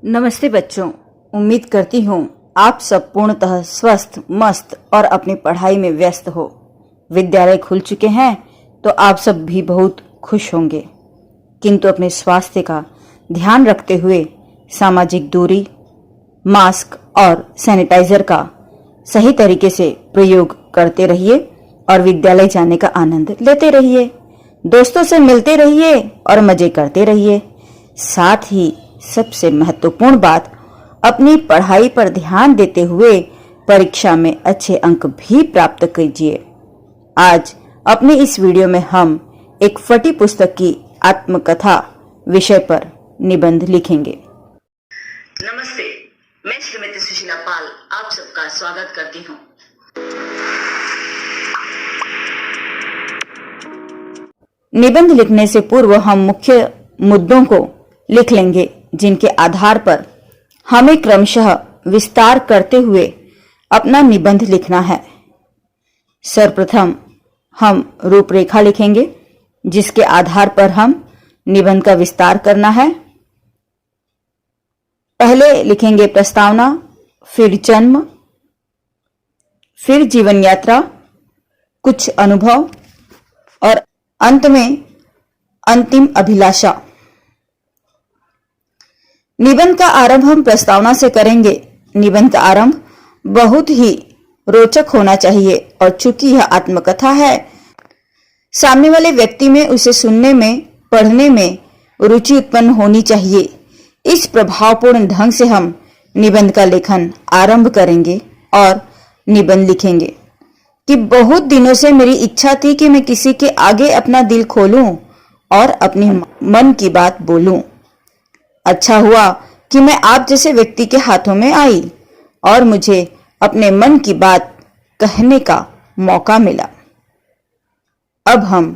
नमस्ते बच्चों, उम्मीद करती हूँ आप सब पूर्णतः स्वस्थ, मस्त और अपनी पढ़ाई में व्यस्त हो। विद्यालय खुल चुके हैं तो आप सब भी बहुत खुश होंगे, किंतु अपने स्वास्थ्य का ध्यान रखते हुए सामाजिक दूरी, मास्क और सैनिटाइजर का सही तरीके से प्रयोग करते रहिए और विद्यालय जाने का आनंद लेते रहिए। दोस्तों से मिलते रहिए और मजे करते रहिए। साथ ही सबसे महत्वपूर्ण बात, अपनी पढ़ाई पर ध्यान देते हुए परीक्षा में अच्छे अंक भी प्राप्त कीजिए। आज अपनी इस वीडियो में हम एक फटी पुस्तक की आत्मकथा विषय पर निबंध लिखेंगे। नमस्ते, मैं श्रीमती सुशीला पाल आप सबका स्वागत करती हूँ। निबंध लिखने से पूर्व हम मुख्य मुद्दों को लिख लेंगे, जिनके आधार पर हमें क्रमशः विस्तार करते हुए अपना निबंध लिखना है। सर्वप्रथम हम रूपरेखा लिखेंगे, जिसके आधार पर हम निबंध का विस्तार करना है। पहले लिखेंगे प्रस्तावना, फिर जन्म, फिर जीवन यात्रा, कुछ अनुभव और अंत में अंतिम अभिलाषा। निबंध का आरंभ हम प्रस्तावना से करेंगे। निबंध का आरंभ बहुत ही रोचक होना चाहिए और चूंकि यह आत्मकथा है, सामने वाले व्यक्ति में उसे सुनने में, पढ़ने में रुचि उत्पन्न होनी चाहिए। इस प्रभावपूर्ण ढंग से हम निबंध का लेखन आरंभ करेंगे और निबंध लिखेंगे कि बहुत दिनों से मेरी इच्छा थी कि मैं किसी के आगे अपना दिल खोलूं और अपनी मन की बात बोलूं। अच्छा हुआ कि मैं आप जैसे व्यक्ति के हाथों में आई और मुझे अपने मन की बात कहने का मौका मिला। अब हम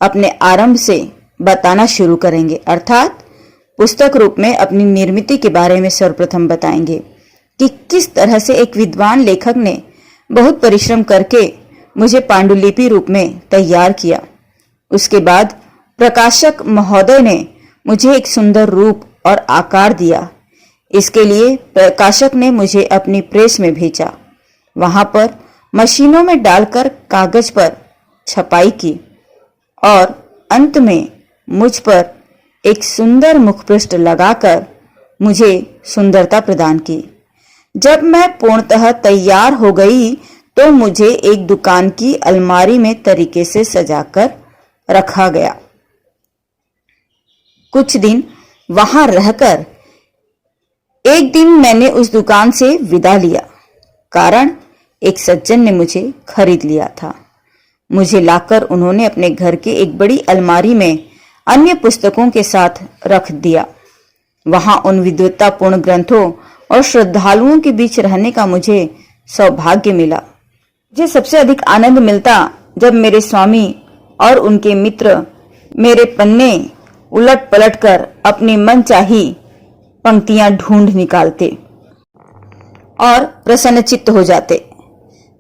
अपने आरंभ से बताना शुरू करेंगे, अर्थात पुस्तक रूप में अपनी निर्मिति के बारे में सर्वप्रथम बताएंगे कि किस तरह से एक विद्वान लेखक ने बहुत परिश्रम करके मुझे पांडुलिपि रूप में तैयार किया। उसके बाद प्रकाशक महोदय ने मुझे एक सुंदर रूप और आकार दिया। इसके लिए प्रकाशक ने मुझे अपनी प्रेस में भेजा। वहां पर मशीनों में डालकर कागज पर छपाई की और अंत में मुझ पर एक सुंदर मुखपृष्ठ लगाकर मुझे सुंदरता प्रदान की। जब मैं पूर्णतः तैयार हो गई तो मुझे एक दुकान की अलमारी में तरीके से सजाकर रखा गया। कुछ दिन वहां रहकर एक दिन मैंने उस दुकान से विदा लिया, कारण एक सज्जन ने मुझे खरीद लिया था। मुझे लाकर उन्होंने अपने घर के एक बड़ी अलमारी में अन्य पुस्तकों के साथ रख दिया। वहां उन विद्वत्तापूर्ण ग्रंथों और श्रद्धालुओं के बीच रहने का मुझे सौभाग्य मिला। मुझे सबसे अधिक आनंद मिलता जब मेरे स्वामी और उनके मित्र मेरे पन्ने उलट पलट कर अपनी मनचाही पंक्तियां ढूंढ निकालते और प्रसन्नचित्त हो जाते।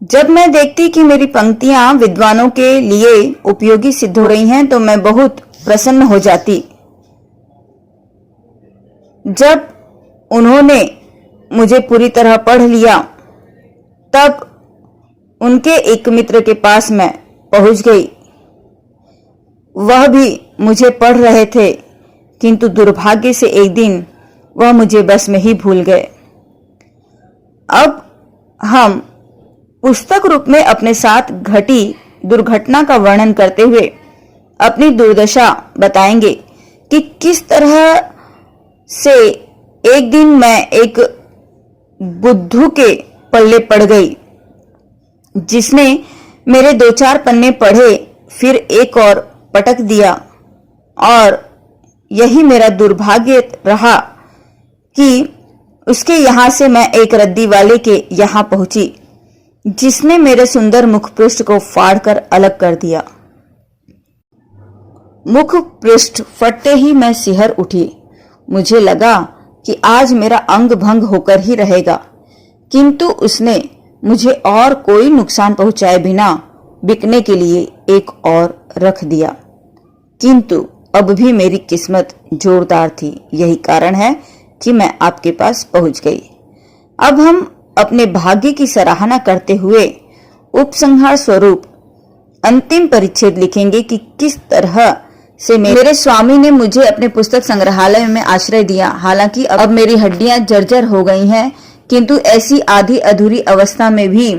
जब मैं देखती कि मेरी पंक्तियां विद्वानों के लिए उपयोगी सिद्ध हो रही हैं तो मैं बहुत प्रसन्न हो जाती। जब उन्होंने मुझे पूरी तरह पढ़ लिया, तब उनके एक मित्र के पास मैं पहुंच गई। वह भी मुझे पढ़ रहे थे, किंतु दुर्भाग्य से एक दिन वह मुझे बस में ही भूल गए। अब हम पुस्तक रूप में अपने साथ घटी दुर्घटना का वर्णन करते हुए अपनी दुर्दशा बताएंगे कि किस तरह से एक दिन मैं एक बुद्धू के पल्ले पड़ गई, जिसने मेरे 2-4 पन्ने पढ़े, फिर एक और पटक दिया। और यही मेरा दुर्भाग्य रहा कि उसके यहां से मैं एक रद्दी वाले के यहां पहुंची, जिसने मेरे सुंदर मुखपृष्ठ को फाड़कर अलग कर दिया। मुखपृष्ठ फटते ही मैं सिहर उठी। मुझे लगा कि आज मेरा अंग भंग होकर ही रहेगा, किंतु उसने मुझे और कोई नुकसान पहुंचाए बिना बिकने के लिए एक और रख दिया। किंतु अब भी मेरी किस्मत जोरदार थी। यही कारण है कि मैं आपके पास पहुंच गई। अब हम अपने भाग्य की सराहना करते हुए उपसंहार स्वरूप अंतिम परिच्छेद लिखेंगे कि किस तरह से मेरे स्वामी ने मुझे अपने पुस्तक संग्रहालय में आश्रय दिया। हालांकि अब मेरी हड्डियां जर्जर हो गई हैं, किंतु ऐसी आधी अधूरी अवस्था में भी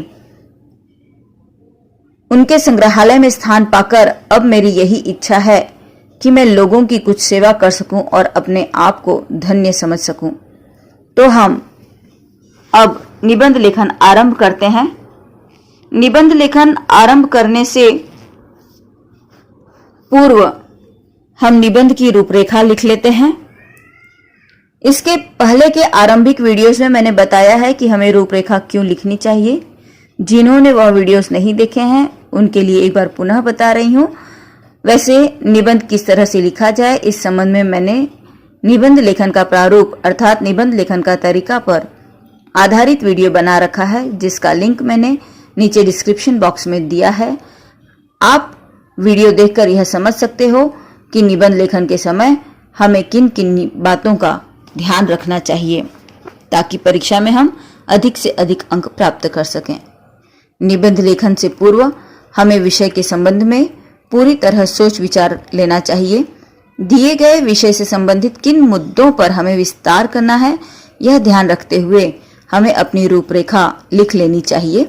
उनके संग्रहालय में स्थान पाकर अब मेरी यही इच्छा है कि मैं लोगों की कुछ सेवा कर सकूं और अपने आप को धन्य समझ सकूं। तो हम अब निबंध लेखन आरंभ करते हैं। निबंध लेखन आरंभ करने से पूर्व हम निबंध की रूपरेखा लिख लेते हैं। इसके पहले के आरंभिक वीडियोस में मैंने बताया है कि हमें रूपरेखा क्यों लिखनी चाहिए। जिन्होंने वह वीडियोस नहीं देखे हैं उनके लिए एक बार पुनः बता रही हूं। वैसे निबंध किस तरह से लिखा जाए इस संबंध में मैंने निबंध लेखन का प्रारूप अर्थात निबंध लेखन का तरीका पर आधारित वीडियो बना रखा है, जिसका लिंक मैंने नीचे डिस्क्रिप्शन बॉक्स में दिया है। आप वीडियो देखकर यह समझ सकते हो कि निबंध लेखन के समय हमें किन किन बातों का ध्यान रखना चाहिए ताकि परीक्षा में हम अधिक से अधिक अंक प्राप्त कर सकें। निबंध लेखन से पूर्व हमें विषय के संबंध में पूरी तरह सोच विचार लेना चाहिए। दिए गए विषय से संबंधित किन मुद्दों पर हमें विस्तार करना है यह ध्यान रखते हुए हमें अपनी रूपरेखा लिख लेनी चाहिए।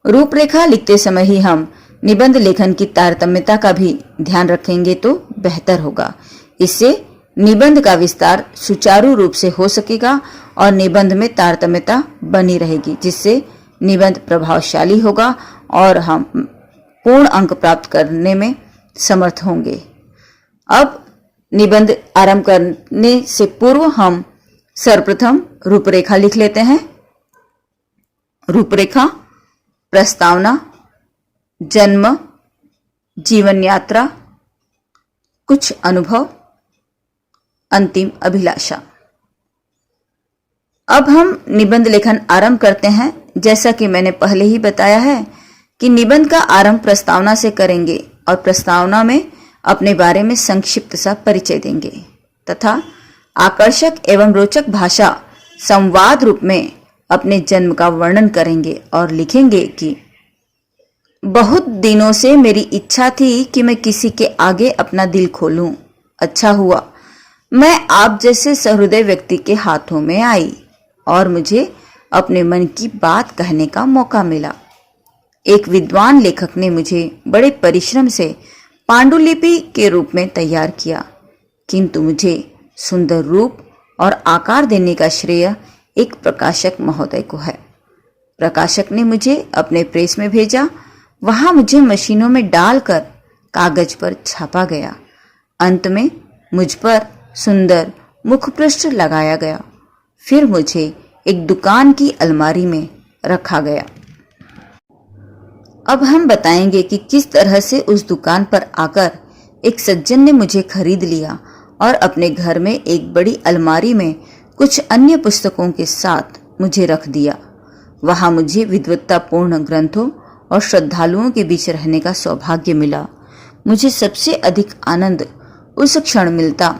रूपरेखा लिखते समय ही हम निबंध लेखन की तारतम्यता का भी ध्यान रखेंगे तो बेहतर होगा। इससे निबंध का विस्तार सुचारू रूप से हो सकेगा और निबंध में तारतम्यता बनी रहेगी, जिससे निबंध प्रभावशाली होगा और हम पूर्ण अंक प्राप्त करने में समर्थ होंगे। अब निबंध आरंभ करने से पूर्व हम सर्वप्रथम रूपरेखा लिख लेते हैं। रूपरेखा, प्रस्तावना, जन्म, जीवन यात्रा, कुछ अनुभव, अंतिम अभिलाषा। अब हम निबंध लेखन आरंभ करते हैं। जैसा कि मैंने पहले ही बताया है कि निबंध का आरंभ प्रस्तावना से करेंगे और प्रस्तावना में अपने बारे में संक्षिप्त सा परिचय देंगे तथा आकर्षक एवं रोचक भाषा संवाद रूप में अपने जन्म का वर्णन करेंगे और लिखेंगे कि बहुत दिनों से मेरी इच्छा थी कि मैं किसी के आगे अपना दिल खोलूं। अच्छा हुआ मैं आप जैसे सहृदय व्यक्ति के हाथों में आई और मुझे अपने मन की बात कहने का मौका मिला। एक विद्वान लेखक ने मुझे बड़े परिश्रम से पांडुलिपि के रूप में तैयार किया, किंतु मुझे सुंदर रूप और आकार देने का श्रेय एक प्रकाशक महोदय को है। प्रकाशक ने मुझे अपने प्रेस में भेजा। वहां मुझे मशीनों में डालकर कागज पर छापा गया। अंत में मुझ पर सुंदर मुखपृष्ठ लगाया गया। फिर मुझे एक दुकान की अलमारी में रखा गया। अब हम बताएंगे कि किस तरह से उस दुकान पर आकर एक सज्जन ने मुझे खरीद लिया और अपने घर में एक बड़ी अलमारी में कुछ अन्य पुस्तकों के साथ मुझे रख दिया। वहां मुझे विद्वत्तापूर्ण ग्रंथों और श्रद्धालुओं के बीच रहने का सौभाग्य मिला। मुझे सबसे अधिक आनंद उस क्षण मिलता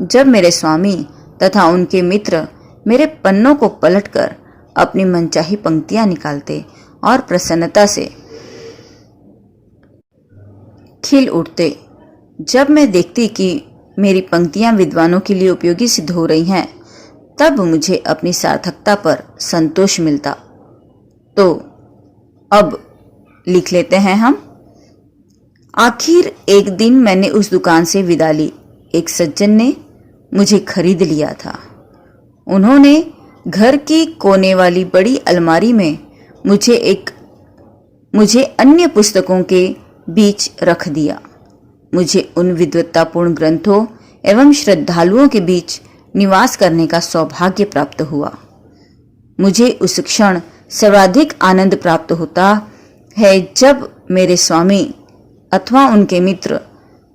जब मेरे स्वामी तथा उनके मित्र मेरे पन्नों को पलटकर अपनी मनचाही पंक्तियां निकालते और प्रसन्नता से खिल उठते। जब मैं देखती कि मेरी पंक्तियां विद्वानों के लिए उपयोगी सिद्ध हो रही हैं, तब मुझे अपनी सार्थकता पर संतोष मिलता। तो अब लिख लेते हैं हम। आखिर एक दिन मैंने उस दुकान से विदा ली। एक सज्जन ने मुझे खरीद लिया था। उन्होंने घर की कोने वाली बड़ी अलमारी में मुझे अन्य पुस्तकों के बीच रख दिया। मुझे उन विद्वत्तापूर्ण ग्रंथों एवं श्रद्धालुओं के बीच निवास करने का सौभाग्य प्राप्त हुआ। मुझे उस क्षण सर्वाधिक आनंद प्राप्त होता है जब मेरे स्वामी अथवा उनके मित्र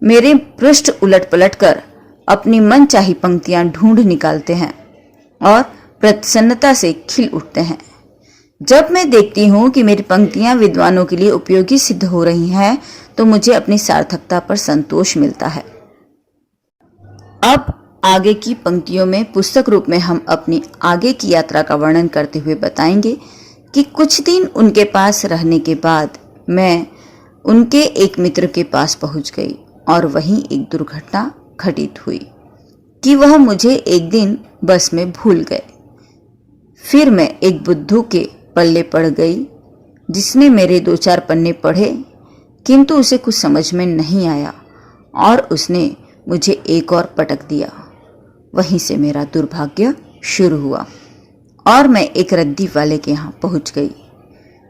मेरे पृष्ठ उलट पलट कर अपनी मनचाही पंक्तियां ढूंढ निकालते हैं और प्रसन्नता से खिल उठते हैं। जब मैं देखती हूँ कि मेरी पंक्तियां विद्वानों के लिए उपयोगी सिद्ध हो रही हैं, तो मुझे अपनी सार्थकता पर संतोष मिलता है। अब आगे की पंक्तियों में पुस्तक रूप में हम अपनी आगे की यात्रा का वर्णन करते हुए बताएंगे कि कुछ दिन उनके पास रहने के बाद मैं उनके एक मित्र के पास पहुंच गई और वहीं एक दुर्घटना घटित हुई कि वह मुझे एक दिन बस में भूल गए। फिर मैं एक बुद्धू के पल्ले पड़ गई जिसने मेरे 2-4 पन्ने पढ़े, किंतु उसे कुछ समझ में नहीं आया और उसने मुझे एक और पटक दिया। वहीं से मेरा दुर्भाग्य शुरू हुआ और मैं एक रद्दी वाले के यहाँ पहुँच गई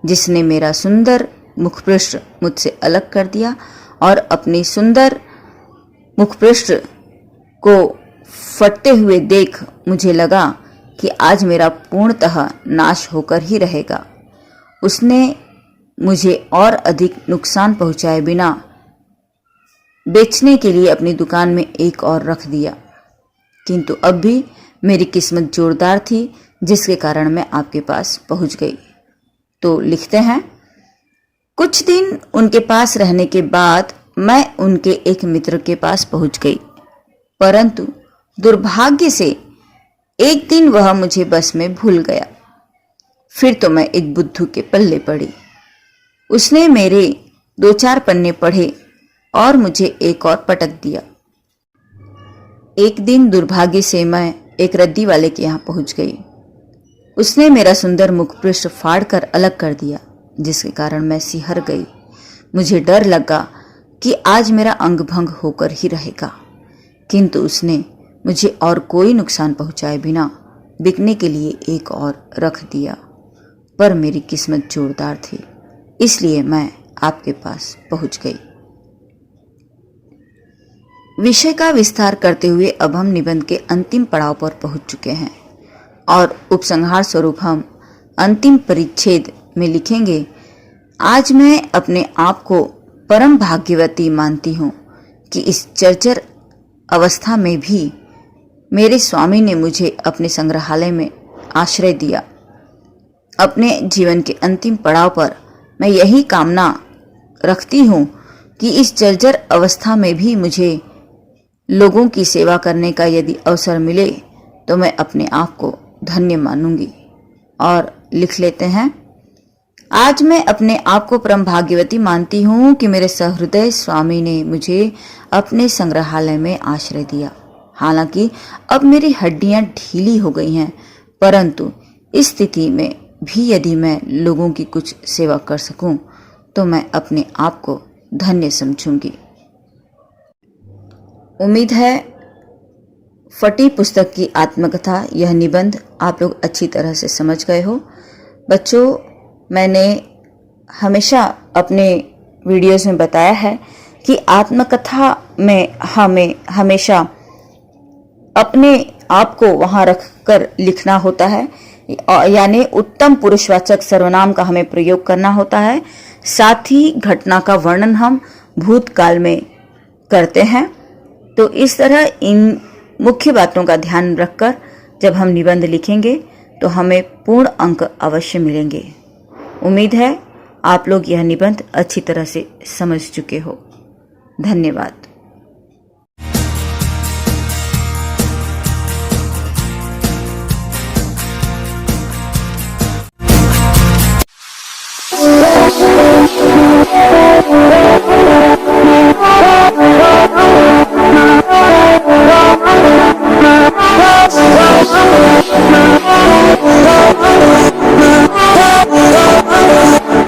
जिसने मेरा सुंदर मुखपृष्ठ मुझसे अलग कर दिया और अपनी सुंदर मुखपृष्ठ को फटते हुए देख मुझे लगा कि आज मेरा पूर्णतः नाश होकर ही रहेगा। उसने मुझे और अधिक नुकसान पहुंचाए बिना बेचने के लिए अपनी दुकान में एक और रख दिया, किंतु अब भी मेरी किस्मत जोरदार थी जिसके कारण मैं आपके पास पहुंच गई। तो लिखते हैं, कुछ दिन उनके पास रहने के बाद मैं उनके एक मित्र के पास पहुंच गई, परंतु दुर्भाग्य से एक दिन वह मुझे बस में भूल गया। फिर तो मैं एक बुद्धू के पल्ले पड़ी। उसने मेरे 2-4 पन्ने पढ़े और मुझे एक और पटक दिया। एक दिन दुर्भाग्य से मैं एक रद्दी वाले के यहाँ पहुंच गई। उसने मेरा सुंदर मुखपृष्ठ फाड़ कर अलग कर दिया जिसके कारण मैं सिहर गई। मुझे डर लगा कि आज मेरा अंग भंग होकर ही रहेगा, किंतु उसने मुझे और कोई नुकसान पहुंचाए बिना बिकने के लिए एक और रख दिया। पर मेरी किस्मत जोरदार थी, इसलिए मैं आपके पास पहुंच गई। विषय का विस्तार करते हुए अब हम निबंध के अंतिम पड़ाव पर पहुंच चुके हैं और उपसंहार स्वरूप हम अंतिम परिच्छेद में लिखेंगे, आज मैं अपने आप को परम भाग्यवती मानती हूँ कि इस चर्चर अवस्था में भी मेरे स्वामी ने मुझे अपने संग्रहालय में आश्रय दिया। अपने जीवन के अंतिम पड़ाव पर मैं यही कामना रखती हूँ कि इस जर्जर अवस्था में भी मुझे लोगों की सेवा करने का यदि अवसर मिले तो मैं अपने आप को धन्य मानूंगी। और लिख लेते हैं, आज मैं अपने आप को परम भाग्यवती मानती हूँ कि मेरे सहृदय स्वामी ने मुझे अपने संग्रहालय में आश्रय दिया। हालांकि अब मेरी हड्डियां ढीली हो गई हैं, परंतु इस स्थिति में भी यदि मैं लोगों की कुछ सेवा कर सकूं तो मैं अपने आप को धन्य समझूंगी। उम्मीद है फटी पुस्तक की आत्मकथा यह निबंध आप लोग अच्छी तरह से समझ गए हो। बच्चों, मैंने हमेशा अपने वीडियोस में बताया है कि आत्मकथा में हमें हमेशा अपने आप को वहां रखकर लिखना होता है, यानी उत्तम पुरुषवाचक सर्वनाम का हमें प्रयोग करना होता है। साथ ही घटना का वर्णन हम भूतकाल में करते हैं। तो इस तरह इन मुख्य बातों का ध्यान रखकर जब हम निबंध लिखेंगे तो हमें पूर्ण अंक अवश्य मिलेंगे। उम्मीद है आप लोग यह निबंध अच्छी तरह से समझ चुके हो। धन्यवाद।